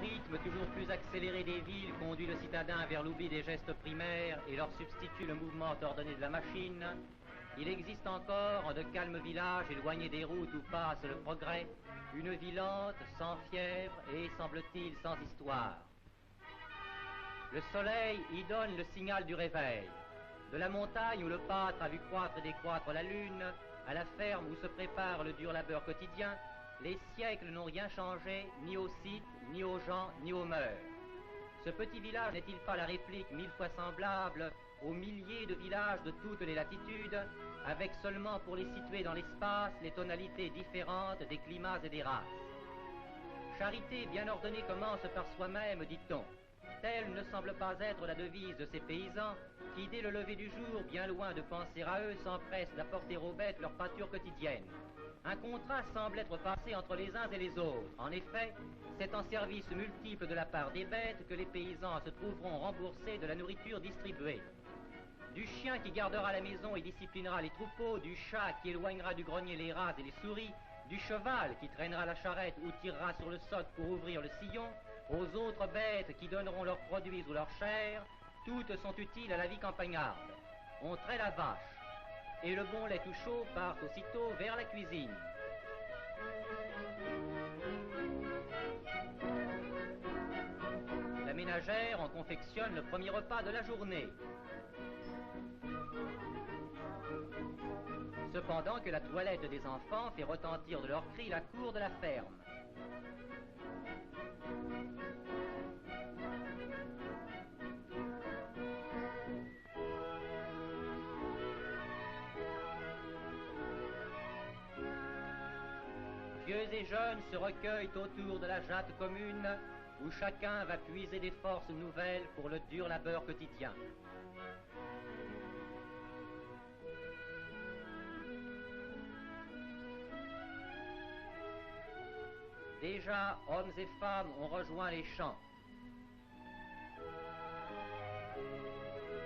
rythme toujours plus accéléré des villes conduit le citadin vers l'oubli des gestes primaires et leur substitue le mouvement ordonné de la machine, il existe encore, en de calmes villages éloignés des routes où passe le progrès, une vie lente, sans fièvre et, semble-t-il, sans histoire. Le soleil y donne le signal du réveil. De la montagne où le pâtre a vu croître et décroître la lune, à la ferme où se prépare le dur labeur quotidien, les siècles n'ont rien changé, ni au site, ni aux gens, ni aux mœurs. Ce petit village n'est-il pas la réplique mille fois semblable aux milliers de villages de toutes les latitudes, avec seulement pour les situer dans l'espace les tonalités différentes des climats et des races? Charité bien ordonnée commence par soi-même, dit-on. Telle ne semble pas être la devise de ces paysans qui, dès le lever du jour, bien loin de penser à eux, s'empressent d'apporter aux bêtes leur pâture quotidienne. Un contraste semble être passé entre les uns et les autres. En effet, c'est en service multiple de la part des bêtes que les paysans se trouveront remboursés de la nourriture distribuée. Du chien qui gardera la maison et disciplinera les troupeaux, du chat qui éloignera du grenier les rats et les souris, du cheval qui traînera la charrette ou tirera sur le soc pour ouvrir le sillon, aux autres bêtes qui donneront leurs produits ou leur chair, toutes sont utiles à la vie campagnarde. On traite la vache, et le bon lait tout chaud part aussitôt vers la cuisine. La ménagère en confectionne le premier repas de la journée. Cependant que la toilette des enfants fait retentir de leurs cris la cour de la ferme. Vieux et jeunes se recueillent autour de la jatte commune où chacun va puiser des forces nouvelles pour le dur labeur quotidien. Déjà, hommes et femmes ont rejoint les champs.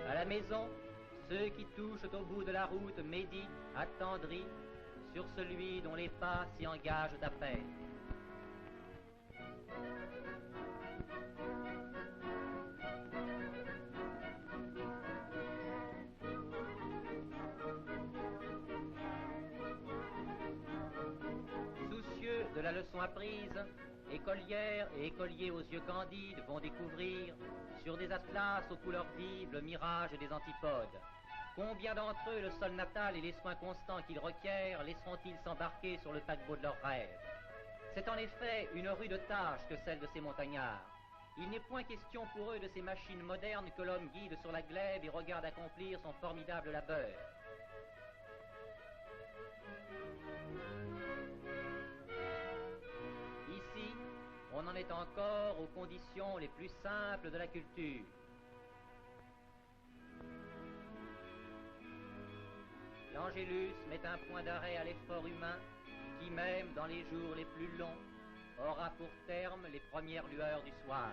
À la maison, ceux qui touchent au bout de la route méditent, attendris, sur celui dont les pas s'y engagent à peine. Soucieux de la leçon apprise, écolières et écoliers aux yeux candides vont découvrir, sur des atlas aux couleurs vives, le mirage des antipodes. Combien d'entre eux le sol natal et les soins constants qu'ils requièrent laisseront-ils s'embarquer sur le paquebot de leurs rêves? C'est en effet une rude tâche que celle de ces montagnards. Il n'est point question pour eux de ces machines modernes que l'homme guide sur la glèbe et regarde accomplir son formidable labeur. Ici, on en est encore aux conditions les plus simples de la culture. L'Angélus met un point d'arrêt à l'effort humain qui, même dans les jours les plus longs, aura pour terme les premières lueurs du soir.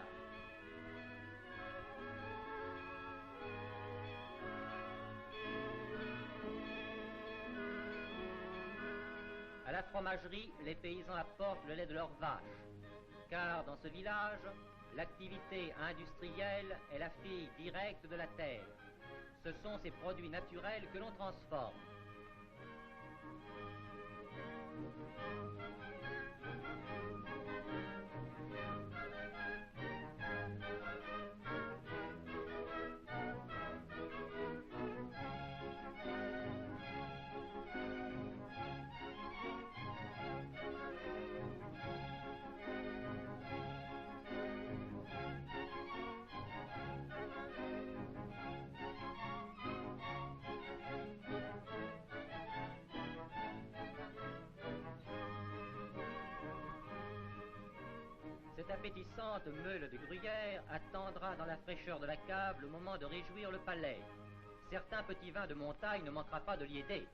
À la fromagerie, les paysans apportent le lait de leurs vaches, car dans ce village, l'activité industrielle est la fille directe de la terre. Ce sont ces produits naturels que l'on transforme. Cette appétissante meule de gruyère attendra dans la fraîcheur de la cave le moment de réjouir le palais. Certains petits vins de montagne ne manquera pas de l'y aider.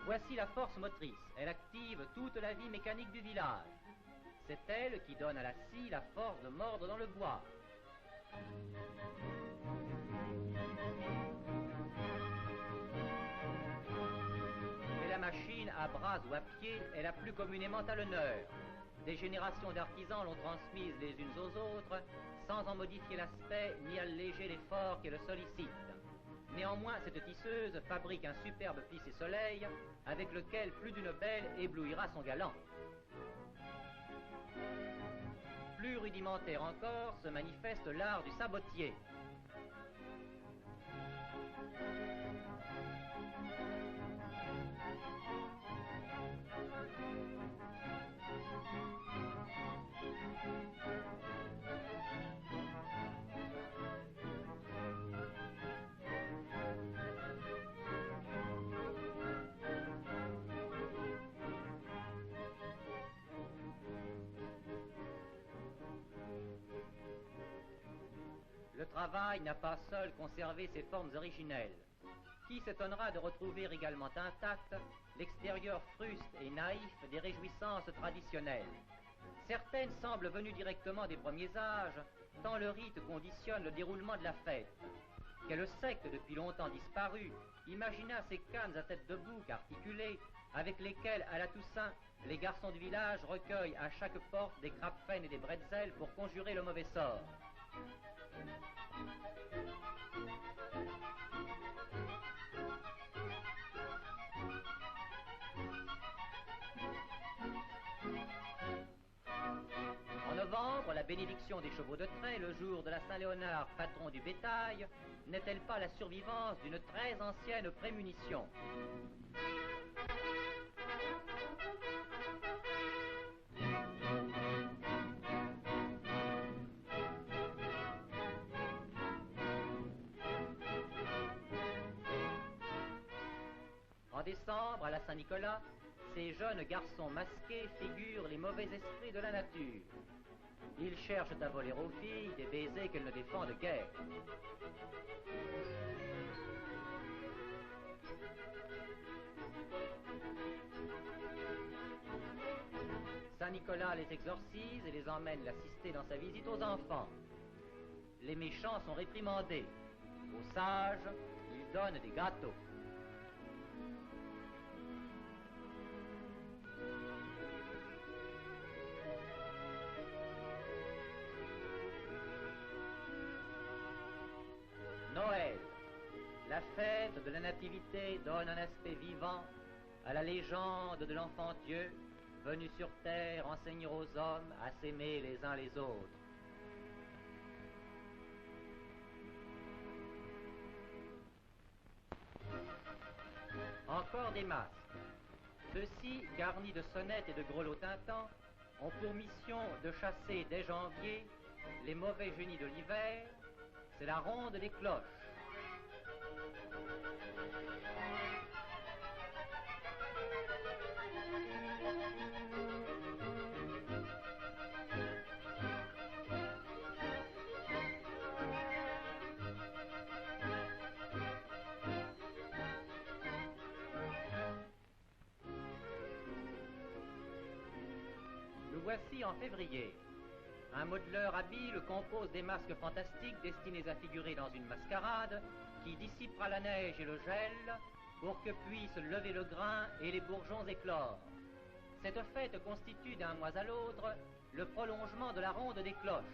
Voici la force motrice. Elle active toute la vie mécanique du village. C'est elle qui donne à la scie la force de mordre dans le bois. Mais la machine à bras ou à pied est la plus communément à l'honneur. Des générations d'artisans l'ont transmise les unes aux autres, sans en modifier l'aspect ni alléger l'effort qui le sollicite. Néanmoins, cette tisseuse fabrique un superbe plissé-soleil, avec lequel plus d'une belle éblouira son galant. Plus rudimentaire encore se manifeste l'art du sabotier. Le travail n'a pas seul conservé ses formes originelles. Qui s'étonnera de retrouver également intact l'extérieur fruste et naïf des réjouissances traditionnelles? Certaines semblent venues directement des premiers âges, tant le rite conditionne le déroulement de la fête. Quelle secte depuis longtemps disparue imagina ces cannes à tête de bouc articulées, avec lesquelles, à la Toussaint, les garçons du village recueillent à chaque porte des crapefennes et des bretzels pour conjurer le mauvais sort. En novembre, la bénédiction des chevaux de trait, le jour de la Saint-Léonard, patron du bétail, n'est-elle pas la survivance d'une très ancienne prémunition? En décembre, à la Saint-Nicolas, ces jeunes garçons masqués figurent les mauvais esprits de la nature. Ils cherchent à voler aux filles des baisers qu'elles ne défendent guère. Saint-Nicolas les exorcise et les emmène l'assister dans sa visite aux enfants. Les méchants sont réprimandés. Aux sages, il donne des gâteaux. Noël. La fête de la Nativité donne un aspect vivant à la légende de l'enfant Dieu venu sur terre enseigner aux hommes à s'aimer les uns les autres. Encore des masques. Ceux-ci, garnis de sonnettes et de grelots tintants, ont pour mission de chasser dès janvier les mauvais génies de l'hiver. C'est la ronde des cloches. Nous voici en février. Un modeleur habile compose des masques fantastiques destinés à figurer dans une mascarade qui dissipera la neige et le gel pour que puissent lever le grain et les bourgeons éclore. Cette fête constitue d'un mois à l'autre le prolongement de la ronde des cloches.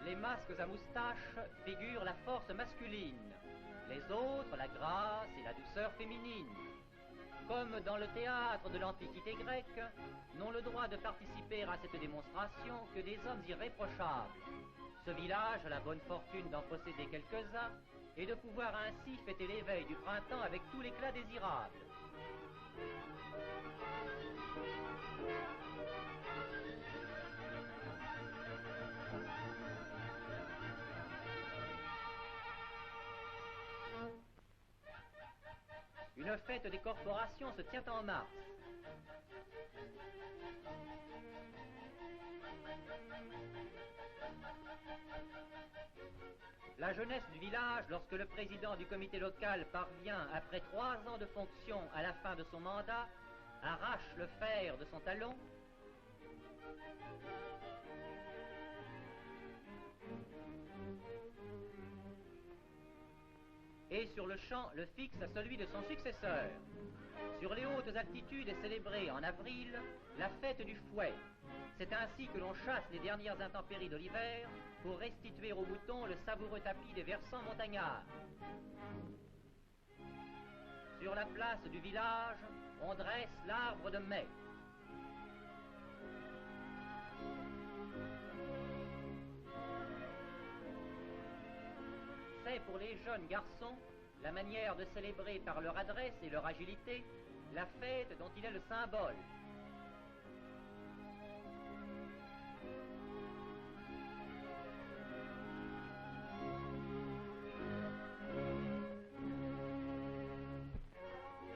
Les masques à moustaches figurent la force masculine, les autres la grâce et la douceur féminine. Comme dans le théâtre de l'Antiquité grecque, n'ont le droit de participer à cette démonstration que des hommes irréprochables. Ce village a la bonne fortune d'en posséder quelques-uns et de pouvoir ainsi fêter l'éveil du printemps avec tout l'éclat désirable. Une fête des corporations se tient en mars. La jeunesse du village, lorsque le président du comité local parvient, après 3 ans de fonction à la fin de son mandat, arrache le fer de son talon. Et sur le champ le fixe à celui de son successeur. Sur les hautes altitudes est célébrée en avril la fête du fouet. C'est ainsi que l'on chasse les dernières intempéries de l'hiver pour restituer aux moutons le savoureux tapis des versants montagnards. Sur la place du village, on dresse l'arbre de mai. C'est pour les jeunes garçons la manière de célébrer par leur adresse et leur agilité la fête dont il est le symbole.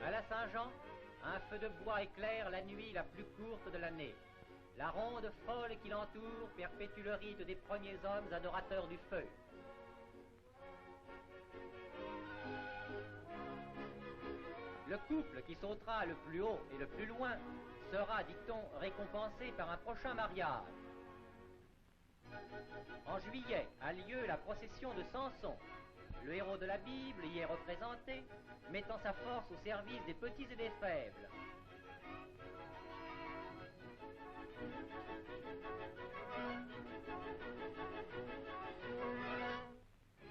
À la Saint-Jean, un feu de bois éclaire la nuit la plus courte de l'année. La ronde folle qui l'entoure perpétue le rite des premiers hommes adorateurs du feu. Le couple qui sautera le plus haut et le plus loin sera, dit-on, récompensé par un prochain mariage. En juillet a lieu la procession de Samson. Le héros de la Bible y est représenté, mettant sa force au service des petits et des faibles.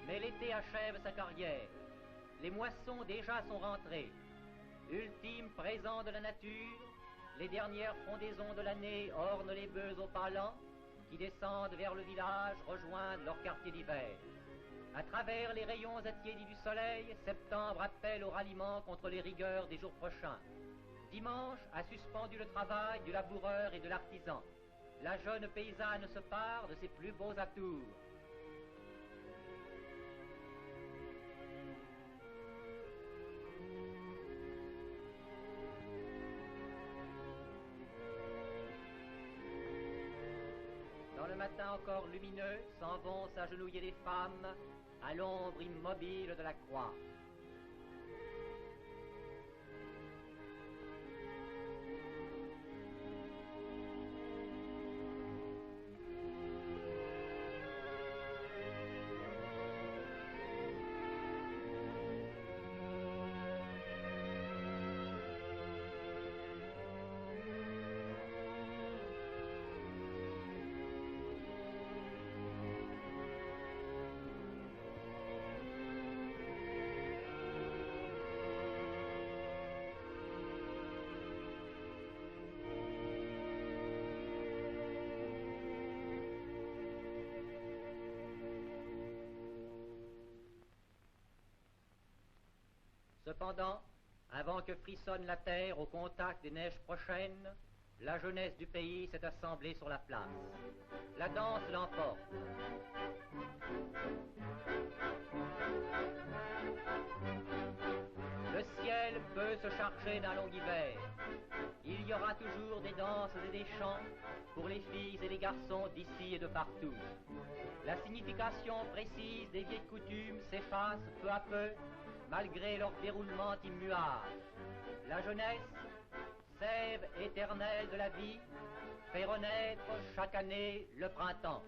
Mais l'été achève sa carrière. Les moissons déjà sont rentrées. Ultime présent de la nature, les dernières frondaisons de l'année ornent les bœufs aux pas lents qui descendent vers le village rejoindre leur quartier d'hiver. À travers les rayons attiédis du soleil, septembre appelle au ralliement contre les rigueurs des jours prochains. Dimanche a suspendu le travail du laboureur et de l'artisan. La jeune paysanne se pare de ses plus beaux atours. Dans le matin encore lumineux, s'en vont s'agenouiller les femmes à l'ombre immobile de la croix. Cependant, avant que frissonne la terre au contact des neiges prochaines, la jeunesse du pays s'est assemblée sur la place. La danse l'emporte. Le ciel peut se charger d'un long hiver. Il y aura toujours des danses et des chants pour les filles et les garçons d'ici et de partout. La signification précise des vieilles coutumes s'efface peu à peu, malgré leur déroulement immuable. La jeunesse, sève éternelle de la vie, fait renaître chaque année le printemps.